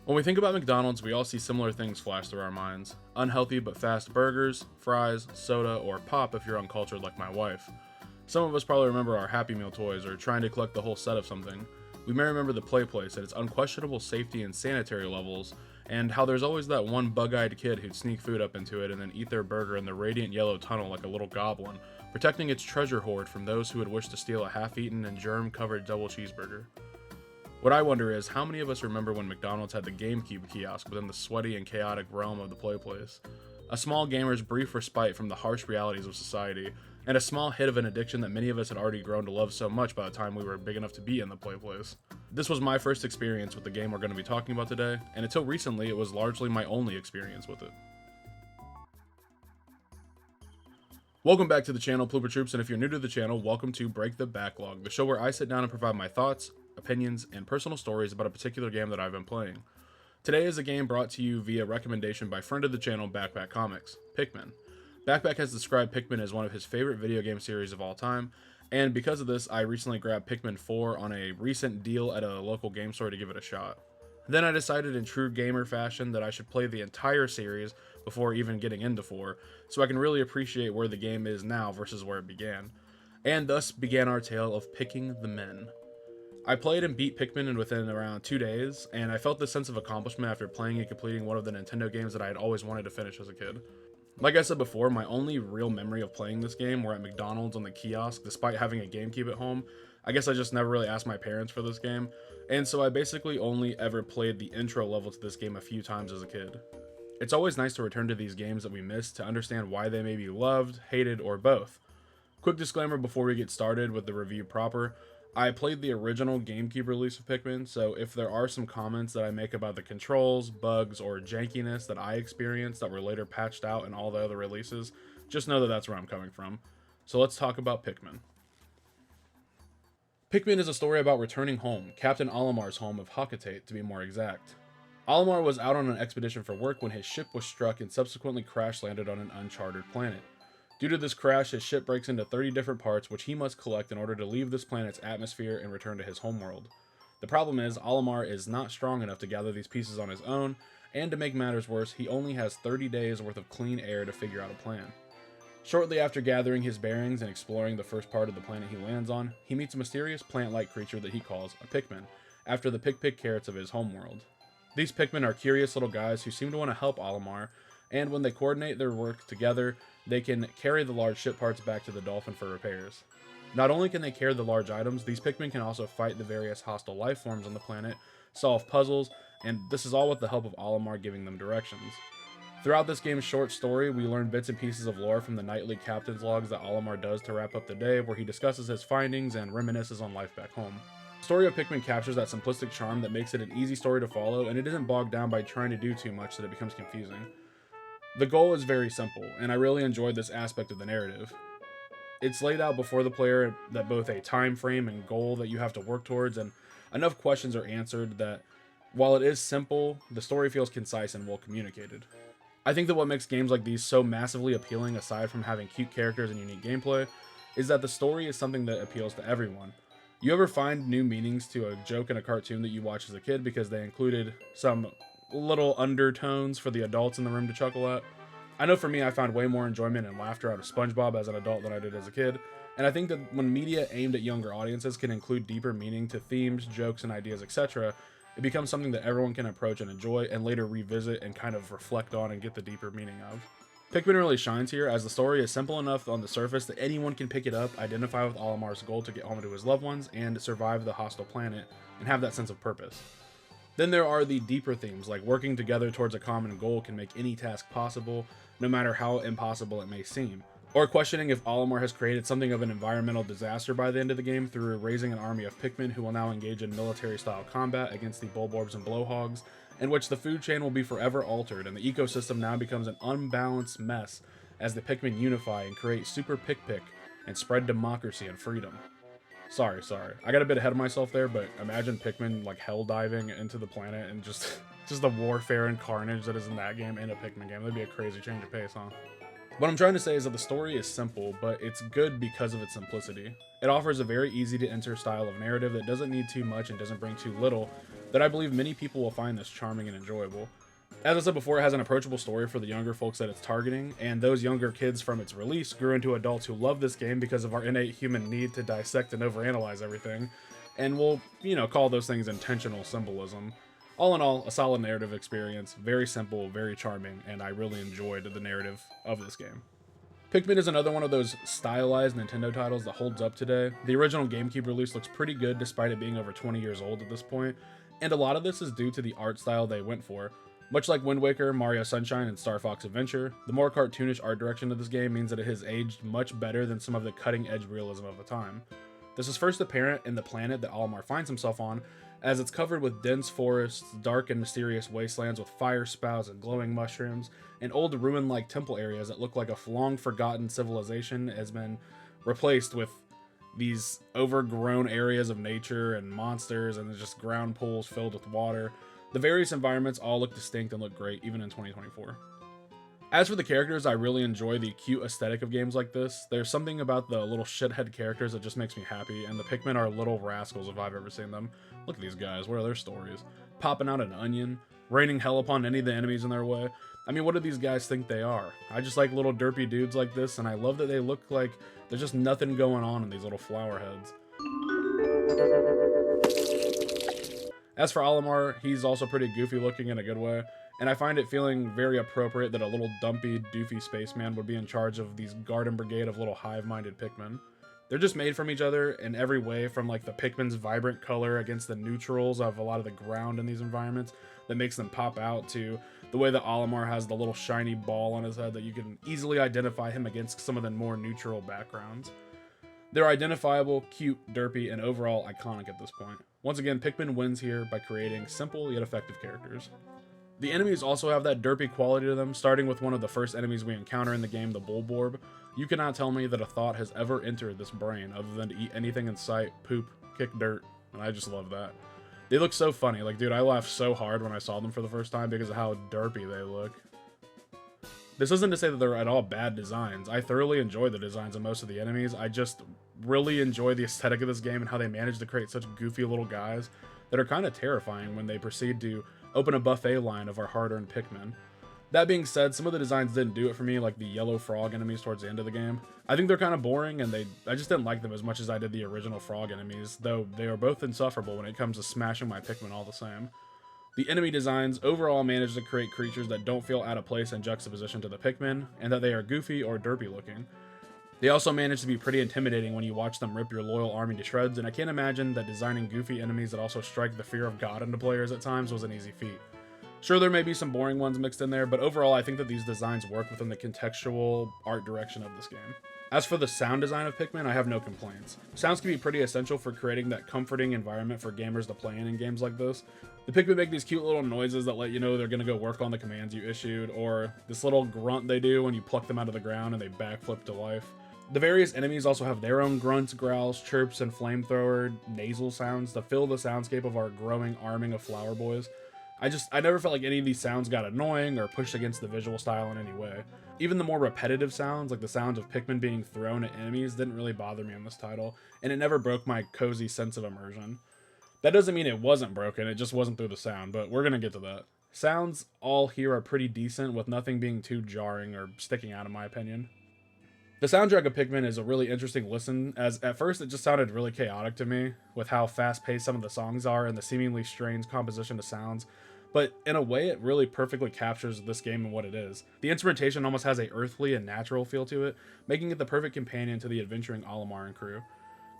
When we think about McDonald's, we all see similar things flash through our minds. Unhealthy but fast burgers, fries, soda, or pop if you're uncultured like my wife. Some of us probably remember our Happy Meal toys or trying to collect the whole set of something. We may remember the Play Place and its unquestionable safety and sanitary levels, and how there's always that one bug-eyed kid who'd sneak food up into it and then eat their burger in the radiant yellow tunnel like a little goblin, protecting its treasure hoard from those who would wish to steal a half-eaten and germ-covered double cheeseburger. What I wonder is, how many of us remember when McDonald's had the Gamecube kiosk within the sweaty and chaotic realm of the Play Place? A small gamer's brief respite from the harsh realities of society, and a small hit of an addiction that many of us had already grown to love so much by the time we were big enough to be in the Play Place. This was my first experience with the game we're going to be talking about today, and until recently it was largely my only experience with it. Welcome back to the channel, Plooper Troops, and if you're new to the channel, welcome to Break the Backlog, the show where I sit down and provide my thoughts, opinions, and personal stories about a particular game that I've been playing. Today is a game brought to you via recommendation by friend of the channel, Backpack Comics, Pikmin. Backpack has described Pikmin as one of his favorite video game series of all time, and because of this, I recently grabbed Pikmin 4 on a recent deal at a local game store to give it a shot. Then I decided in true gamer fashion that I should play the entire series before even getting into 4, so I can really appreciate where the game is now versus where it began. And thus began our tale of picking the men. I played and beat Pikmin within around 2 days, and I felt this sense of accomplishment after playing and completing one of the Nintendo games that I had always wanted to finish as a kid. Like I said before, my only real memory of playing this game were at McDonald's on the kiosk, despite having a Gamecube at home. I guess I just never really asked my parents for this game, and so I basically only ever played the intro level to this game a few times as a kid. It's always nice to return to these games that we missed to understand why they may be loved, hated, or both. Quick disclaimer before we get started with the review proper. I played the original GameCube release of Pikmin, so if there are some comments that I make about the controls, bugs, or jankiness that I experienced that were later patched out in all the other releases, just know that that's where I'm coming from. So let's talk about Pikmin. Pikmin is a story about returning home, Captain Olimar's home of Hockatate to be more exact. Olimar was out on an expedition for work when his ship was struck and subsequently crash landed on an uncharted planet. Due to this crash, his ship breaks into 30 different parts which he must collect in order to leave this planet's atmosphere and return to his homeworld. The problem is, Olimar is not strong enough to gather these pieces on his own, and to make matters worse, he only has 30 days worth of clean air to figure out a plan. Shortly after gathering his bearings and exploring the first part of the planet he lands on, he meets a mysterious plant-like creature that he calls a Pikmin, after the pick carrots of his homeworld. These Pikmin are curious little guys who seem to want to help Olimar, and when they coordinate their work together, they can carry the large ship parts back to the Dolphin for repairs. Not only can they carry the large items, these Pikmin can also fight the various hostile life forms on the planet, solve puzzles, and this is all with the help of Olimar giving them directions. Throughout this game's short story, we learn bits and pieces of lore from the nightly captain's logs that Olimar does to wrap up the day, where he discusses his findings and reminisces on life back home. The story of Pikmin captures that simplistic charm that makes it an easy story to follow, and it isn't bogged down by trying to do too much that it becomes confusing. The goal is very simple, and I really enjoyed this aspect of the narrative. It's laid out before the player that both a time frame and goal that you have to work towards, and enough questions are answered that, while it is simple, the story feels concise and well communicated. I think that what makes games like these so massively appealing, aside from having cute characters and unique gameplay, is that the story is something that appeals to everyone. You ever find new meanings to a joke in a cartoon that you watched as a kid because they included some little undertones for the adults in the room to chuckle at? I know for me, I found way more enjoyment and laughter out of SpongeBob as an adult than I did as a kid, and I think that when media aimed at younger audiences can include deeper meaning to themes, jokes, and ideas, etc., it becomes something that everyone can approach and enjoy and later revisit and kind of reflect on and get the deeper meaning of. Pikmin really shines here, as the story is simple enough on the surface that anyone can pick it up, identify with Olimar's goal to get home to his loved ones, and survive the hostile planet, and have that sense of purpose. Then there are the deeper themes, like working together towards a common goal can make any task possible, no matter how impossible it may seem. Or questioning if Olimar has created something of an environmental disaster by the end of the game through raising an army of Pikmin who will now engage in military-style combat against the Bulborbs and Blowhogs, in which the food chain will be forever altered and the ecosystem now becomes an unbalanced mess as the Pikmin unify and create Super Pick and spread democracy and freedom. Sorry. I got a bit ahead of myself there, but imagine Pikmin like hell diving into the planet and just the warfare and carnage that is in that game in a Pikmin game. That'd be a crazy change of pace, huh? What I'm trying to say is that the story is simple, but it's good because of its simplicity. It offers a very easy to enter style of narrative that doesn't need too much and doesn't bring too little, that I believe many people will find this charming and enjoyable. As I said before, it has an approachable story for the younger folks that it's targeting, and those younger kids from its release grew into adults who love this game because of our innate human need to dissect and overanalyze everything, and we'll, call those things intentional symbolism. All in all, a solid narrative experience, very simple, very charming, and I really enjoyed the narrative of this game. Pikmin is another one of those stylized Nintendo titles that holds up today. The original Gamecube release looks pretty good despite it being over 20 years old at this point, and a lot of this is due to the art style they went for. Much like Wind Waker, Mario Sunshine, and Star Fox Adventure, the more cartoonish art direction of this game means that it has aged much better than some of the cutting-edge realism of the time. This is first apparent in the planet that Olimar finds himself on, as it's covered with dense forests, dark and mysterious wastelands with fire spouts and glowing mushrooms, and old ruin-like temple areas that look like a long-forgotten civilization has been replaced with these overgrown areas of nature and monsters and just ground pools filled with water. The various environments all look distinct and look great, even in 2024. As for the characters, I really enjoy the cute aesthetic of games like this. There's something about the little shithead characters that just makes me happy, and the Pikmin are little rascals if I've ever seen them. Look at these guys, what are their stories? Popping out an onion, raining hell upon any of the enemies in their way. I mean, what do these guys think they are? I just like little derpy dudes like this, and I love that they look like there's just nothing going on in these little flower heads. As for Olimar, he's also pretty goofy looking in a good way, and I find it feeling very appropriate that a little dumpy, doofy spaceman would be in charge of these garden brigade of little hive-minded Pikmin. They're just made from each other in every way, from like the Pikmin's vibrant color against the neutrals of a lot of the ground in these environments that makes them pop out, to the way that Olimar has the little shiny ball on his head that you can easily identify him against some of the more neutral backgrounds. They're identifiable, cute, derpy, and overall iconic at this point. Once again, Pikmin wins here by creating simple yet effective characters. The enemies also have that derpy quality to them, starting with one of the first enemies we encounter in the game, the Bulborb. You cannot tell me that a thought has ever entered this brain other than to eat anything in sight, poop, kick dirt, and I just love that. They look so funny. Like, dude, I laughed so hard when I saw them for the first time because of how derpy they look. This isn't to say that they're at all bad designs. I thoroughly enjoy the designs of most of the enemies. I just really enjoy the aesthetic of this game and how they manage to create such goofy little guys that are kind of terrifying when they proceed to open a buffet line of our hard-earned Pikmin. That being said, some of the designs didn't do it for me, like the yellow frog enemies towards the end of the game. I think they're kind of boring, and I just didn't like them as much as I did the original frog enemies, though they are both insufferable when it comes to smashing my Pikmin all the same. The enemy designs overall manage to create creatures that don't feel out of place in juxtaposition to the Pikmin, and that they are goofy or derpy looking. They also manage to be pretty intimidating when you watch them rip your loyal army to shreds, and I can't imagine that designing goofy enemies that also strike the fear of God into players at times was an easy feat. Sure, there may be some boring ones mixed in there, but overall I think that these designs work within the contextual art direction of this game. As for the sound design of Pikmin, I have no complaints. Sounds can be pretty essential for creating that comforting environment for gamers to play in games like this. The Pikmin make these cute little noises that let you know they're going to go work on the commands you issued, or this little grunt they do when you pluck them out of the ground and they backflip to life. The various enemies also have their own grunts, growls, chirps, and flamethrower nasal sounds to fill the soundscape of our growing arming of flower boys. I never felt like any of these sounds got annoying or pushed against the visual style in any way. Even the more repetitive sounds, like the sounds of Pikmin being thrown at enemies, didn't really bother me in this title, and it never broke my cozy sense of immersion. That doesn't mean it wasn't broken, it just wasn't through the sound, but we're gonna get to that. Sounds all here are pretty decent, with nothing being too jarring or sticking out in my opinion. The soundtrack of Pikmin is a really interesting listen, as at first it just sounded really chaotic to me, with how fast-paced some of the songs are and the seemingly strange composition of sounds, but in a way it really perfectly captures this game and what it is. The instrumentation almost has a earthly and natural feel to it, making it the perfect companion to the adventuring Olimar and crew.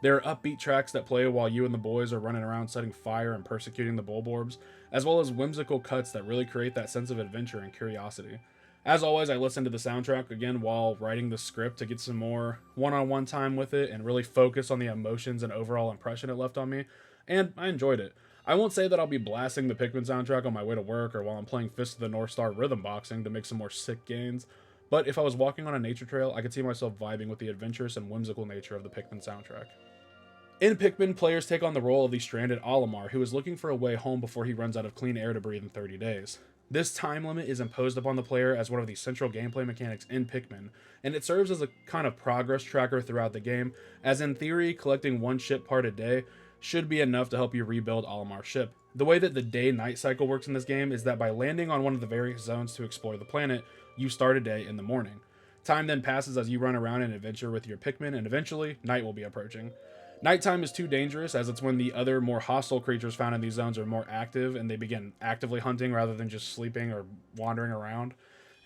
There are upbeat tracks that play while you and the boys are running around setting fire and persecuting the Bulborbs, as well as whimsical cuts that really create that sense of adventure and curiosity. As always, I listened to the soundtrack again while writing the script to get some more one-on-one time with it and really focus on the emotions and overall impression it left on me, and I enjoyed it. I won't say that I'll be blasting the Pikmin soundtrack on my way to work or while I'm playing Fist of the North Star rhythm boxing to make some more sick gains, but if I was walking on a nature trail, I could see myself vibing with the adventurous and whimsical nature of the Pikmin soundtrack. In Pikmin, players take on the role of the stranded Olimar, who is looking for a way home before he runs out of clean air to breathe in 30 days. This time limit is imposed upon the player as one of the central gameplay mechanics in Pikmin, and it serves as a kind of progress tracker throughout the game, as in theory, collecting one ship part a day should be enough to help you rebuild Olimar's ship. The way that the day-night cycle works in this game is that by landing on one of the various zones to explore the planet, you start a day in the morning. Time then passes as you run around and adventure with your Pikmin, and eventually, night will be approaching. Nighttime is too dangerous, as it's when the other more hostile creatures found in these zones are more active and they begin actively hunting rather than just sleeping or wandering around.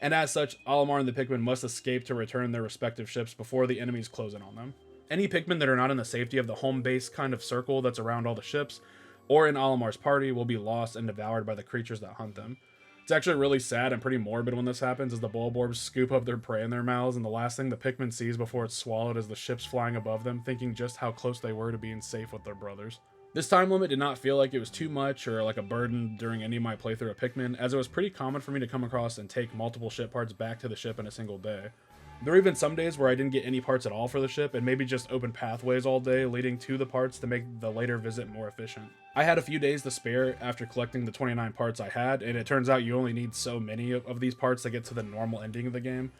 And as such, Olimar and the Pikmin must escape to return their respective ships before the enemies close in on them. Any Pikmin that are not in the safety of the home base kind of circle that's around all the ships, or in Olimar's party, will be lost and devoured by the creatures that hunt them. It's actually really sad and pretty morbid when this happens, as the Bulborbs scoop up their prey in their mouths, and the last thing the Pikmin sees before it's swallowed is the ships flying above them, thinking just how close they were to being safe with their brothers. This time limit did not feel like it was too much or like a burden during any of my playthrough of Pikmin, as it was pretty common for me to come across and take multiple ship parts back to the ship in a single day. There were even some days where I didn't get any parts at all for the ship, and maybe just open pathways all day leading to the parts to make the later visit more efficient. I had a few days to spare after collecting the 29 parts I had, and it turns out you only need so many of these parts to get to the normal ending of the game.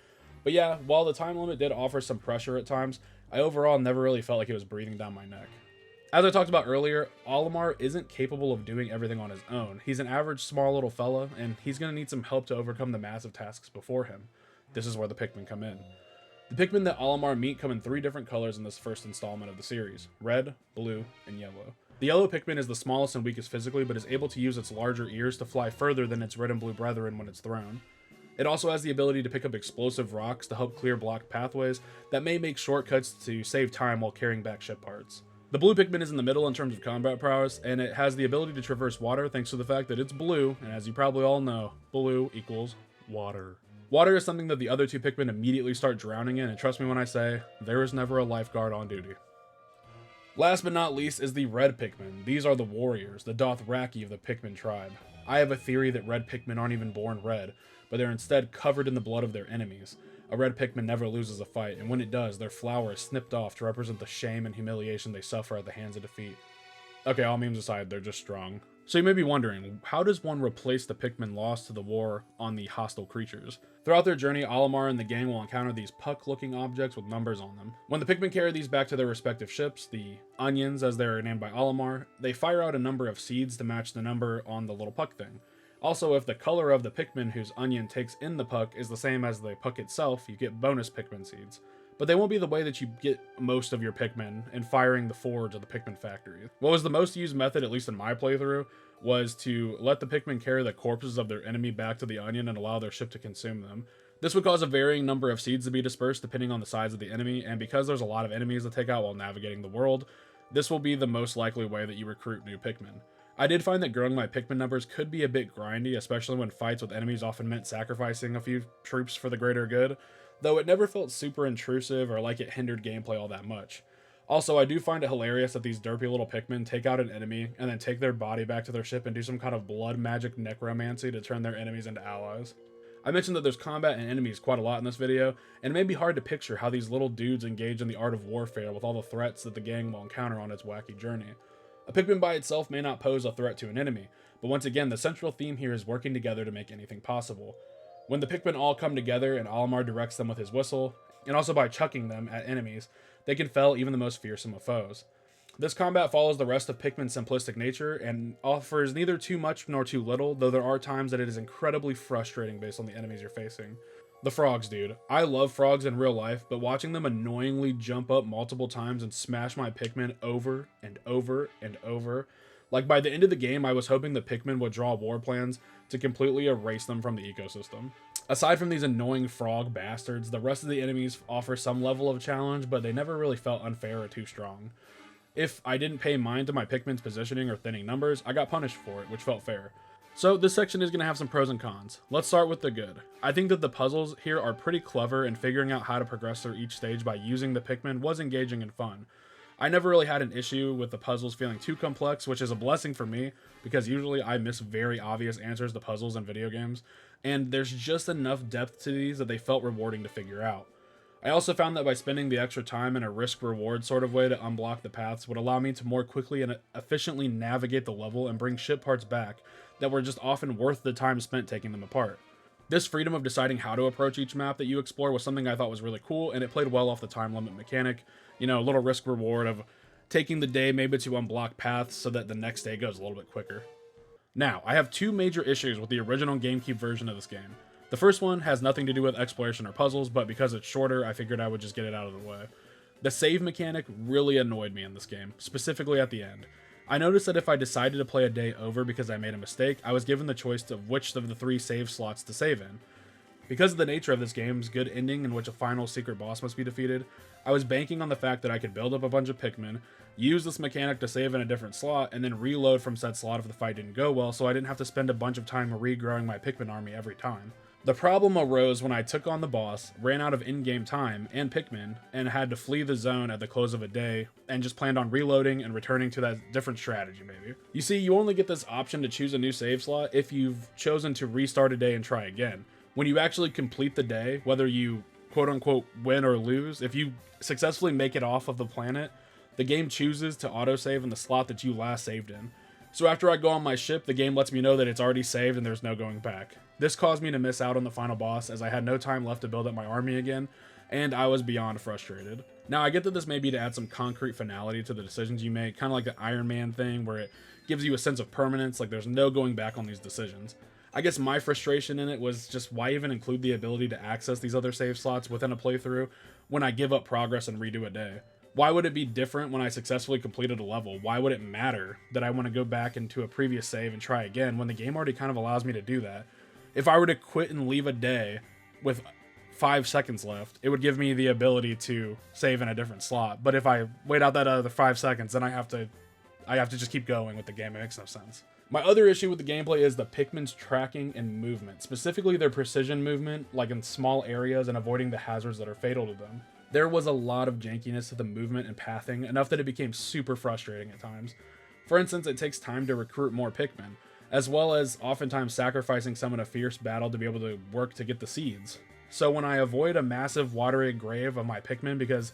But yeah, while the time limit did offer some pressure at times, I overall never really felt like it was breathing down my neck. As I talked about earlier, Olimar isn't capable of doing everything on his own. He's an average small little fella, and he's going to need some help to overcome the massive tasks before him. This is where the Pikmin come in. The Pikmin that Olimar meet come in 3 different colors in this first installment of the series: red, blue, and yellow. The yellow Pikmin is the smallest and weakest physically, but is able to use its larger ears to fly further than its red and blue brethren when it's thrown. It also has the ability to pick up explosive rocks to help clear blocked pathways that may make shortcuts to save time while carrying back ship parts. The blue Pikmin is in the middle in terms of combat prowess, and it has the ability to traverse water thanks to the fact that it's blue, and as you probably all know, blue equals water. Water is something that the other 2 Pikmin immediately start drowning in, and trust me when I say, there is never a lifeguard on duty. Last but not least is the red Pikmin. These are the warriors, the Dothraki of the Pikmin tribe. I have a theory that red Pikmin aren't even born red, but they're instead covered in the blood of their enemies. A red Pikmin never loses a fight, and when it does, their flower is snipped off to represent the shame and humiliation they suffer at the hands of defeat. Okay, all memes aside, they're just strong. So you may be wondering, how does one replace the Pikmin lost to the war on the hostile creatures? Throughout their journey, Olimar and the gang will encounter these puck-looking objects with numbers on them. When the Pikmin carry these back to their respective ships, the onions, as they are named by Olimar, they fire out a number of seeds to match the number on the little puck thing. Also, if the color of the Pikmin whose onion takes in the puck is the same as the puck itself, you get bonus Pikmin seeds. But they won't be the way that you get most of your Pikmin in firing the forge of the Pikmin factory. What was the most used method, at least in my playthrough, was to let the Pikmin carry the corpses of their enemy back to the onion and allow their ship to consume them. This would cause a varying number of seeds to be dispersed depending on the size of the enemy, and because there's a lot of enemies to take out while navigating the world, this will be the most likely way that you recruit new Pikmin. I did find that growing my Pikmin numbers could be a bit grindy, especially when fights with enemies often meant sacrificing a few troops for the greater good, though it never felt super intrusive or like it hindered gameplay all that much. Also, I do find it hilarious that these derpy little Pikmin take out an enemy and then take their body back to their ship and do some kind of blood magic necromancy to turn their enemies into allies. I mentioned that there's combat and enemies quite a lot in this video, and it may be hard to picture how these little dudes engage in the art of warfare with all the threats that the gang will encounter on its wacky journey. A Pikmin by itself may not pose a threat to an enemy, but once again, the central theme here is working together to make anything possible. When the Pikmin all come together and Olimar directs them with his whistle, and also by chucking them at enemies, they can fell even the most fearsome of foes. This combat follows the rest of Pikmin's simplistic nature and offers neither too much nor too little, though there are times that it is incredibly frustrating based on the enemies you're facing. The frogs, dude. I love frogs in real life, but watching them annoyingly jump up multiple times and smash my Pikmin over and over and over. Like, by the end of the game, I was hoping the Pikmin would draw war plans to completely erase them from the ecosystem. Aside from these annoying frog bastards, the rest of the enemies offer some level of challenge, but they never really felt unfair or too strong. If I didn't pay mind to my Pikmin's positioning or thinning numbers, I got punished for it, which felt fair. So this section is going to have some pros and cons. Let's start with the good. I think that the puzzles here are pretty clever, and figuring out how to progress through each stage by using the Pikmin was engaging and fun. I never really had an issue with the puzzles feeling too complex, which is a blessing for me, because usually I miss very obvious answers to puzzles in video games, and there's just enough depth to these that they felt rewarding to figure out. I also found that by spending the extra time in a risk-reward sort of way to unblock the paths would allow me to more quickly and efficiently navigate the level and bring ship parts back that were just often worth the time spent taking them apart. This freedom of deciding how to approach each map that you explore was something I thought was really cool, and it played well off the time limit mechanic. You know, a little risk-reward of taking the day maybe to unblock paths so that the next day goes a little bit quicker. Now, I have two major issues with the original GameCube version of this game. The first one has nothing to do with exploration or puzzles, but because it's shorter, I figured I would just get it out of the way. The save mechanic really annoyed me in this game, specifically at the end. I noticed that if I decided to play a day over because I made a mistake, I was given the choice of which of the 3 save slots to save in. Because of the nature of this game's good ending in which a final secret boss must be defeated, I was banking on the fact that I could build up a bunch of Pikmin, use this mechanic to save in a different slot, and then reload from said slot if the fight didn't go well, so I didn't have to spend a bunch of time regrowing my Pikmin army every time. The problem arose when I took on the boss, ran out of in-game time and Pikmin, and had to flee the zone at the close of a day, and just planned on reloading and returning to that different strategy maybe. You see, you only get this option to choose a new save slot if you've chosen to restart a day and try again. When you actually complete the day, whether you quote-unquote win or lose, if you successfully make it off of the planet, the game chooses to autosave in the slot that you last saved in. So after I go on my ship, the game lets me know that it's already saved and there's no going back. This caused me to miss out on the final boss as I had no time left to build up my army again, and I was beyond frustrated. Now I get that this may be to add some concrete finality to the decisions you make, kind of like the Iron Man thing where it gives you a sense of permanence, like there's no going back on these decisions. I guess my frustration in it was just why even include the ability to access these other save slots within a playthrough when I give up progress and redo a day? Why would it be different when I successfully completed a level? Why would it matter that I want to go back into a previous save and try again when the game already kind of allows me to do that? If I were to quit and leave a day with 5 seconds left, it would give me the ability to save in a different slot. But if I wait out that other 5 seconds, then I have to just keep going with the game. It makes no sense. My other issue with the gameplay is the Pikmin's tracking and movement, specifically their precision movement, like in small areas and avoiding the hazards that are fatal to them. There was a lot of jankiness to the movement and pathing, enough that it became super frustrating at times. For instance, it takes time to recruit more Pikmin, as well as oftentimes sacrificing some in a fierce battle to be able to work to get the seeds. So when I avoid a massive watery grave of my Pikmin because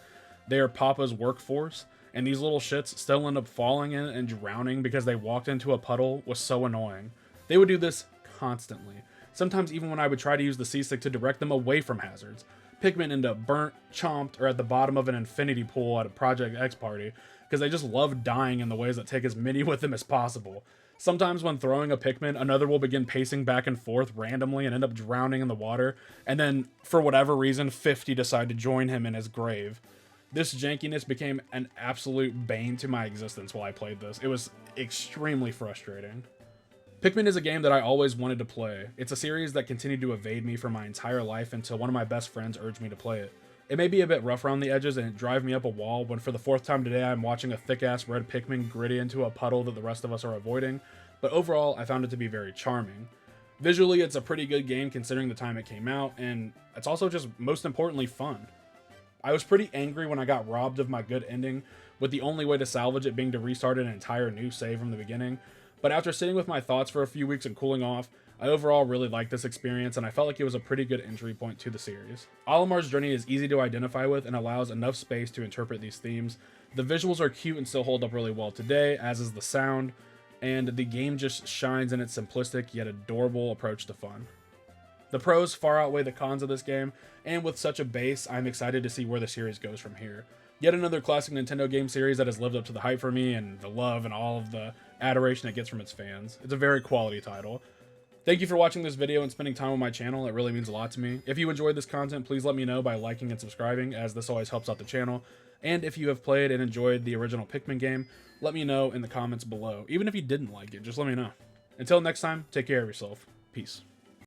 they are Papa's workforce, and these little shits still end up falling in and drowning because they walked into a puddle, was so annoying. They would do this constantly. Sometimes even when I would try to use the C-stick to direct them away from hazards. Pikmin end up burnt, chomped, or at the bottom of an infinity pool at a Project X party because they just love dying in the ways that take as many with them as possible. Sometimes when throwing a Pikmin, another will begin pacing back and forth randomly and end up drowning in the water, and then, for whatever reason, 50 decide to join him in his grave. This jankiness became an absolute bane to my existence while I played this. It was extremely frustrating. Pikmin is a game that I always wanted to play. It's a series that continued to evade me for my entire life until one of my best friends urged me to play it. It may be a bit rough around the edges and it drive me up a wall when for the 4th time today I'm watching a thick-ass red Pikmin gritty into a puddle that the rest of us are avoiding, but overall I found it to be very charming. Visually, it's a pretty good game considering the time it came out, and it's also just most importantly fun. I was pretty angry when I got robbed of my good ending, with the only way to salvage it being to restart an entire new save from the beginning, but after sitting with my thoughts for a few weeks and cooling off, I overall really liked this experience and I felt like it was a pretty good entry point to the series. Olimar's journey is easy to identify with and allows enough space to interpret these themes. The visuals are cute and still hold up really well today, as is the sound, and the game just shines in its simplistic yet adorable approach to fun. The pros far outweigh the cons of this game, and with such a base, I'm excited to see where the series goes from here. Yet another classic Nintendo game series that has lived up to the hype for me and the love and all of the adoration it gets from its fans. It's a very quality title. Thank you for watching this video and spending time on my channel. It really means a lot to me. If you enjoyed this content, please let me know by liking and subscribing, as this always helps out the channel. And if you have played and enjoyed the original Pikmin game, let me know in the comments below. Even if you didn't like it, just let me know. Until next time, take care of yourself. Peace.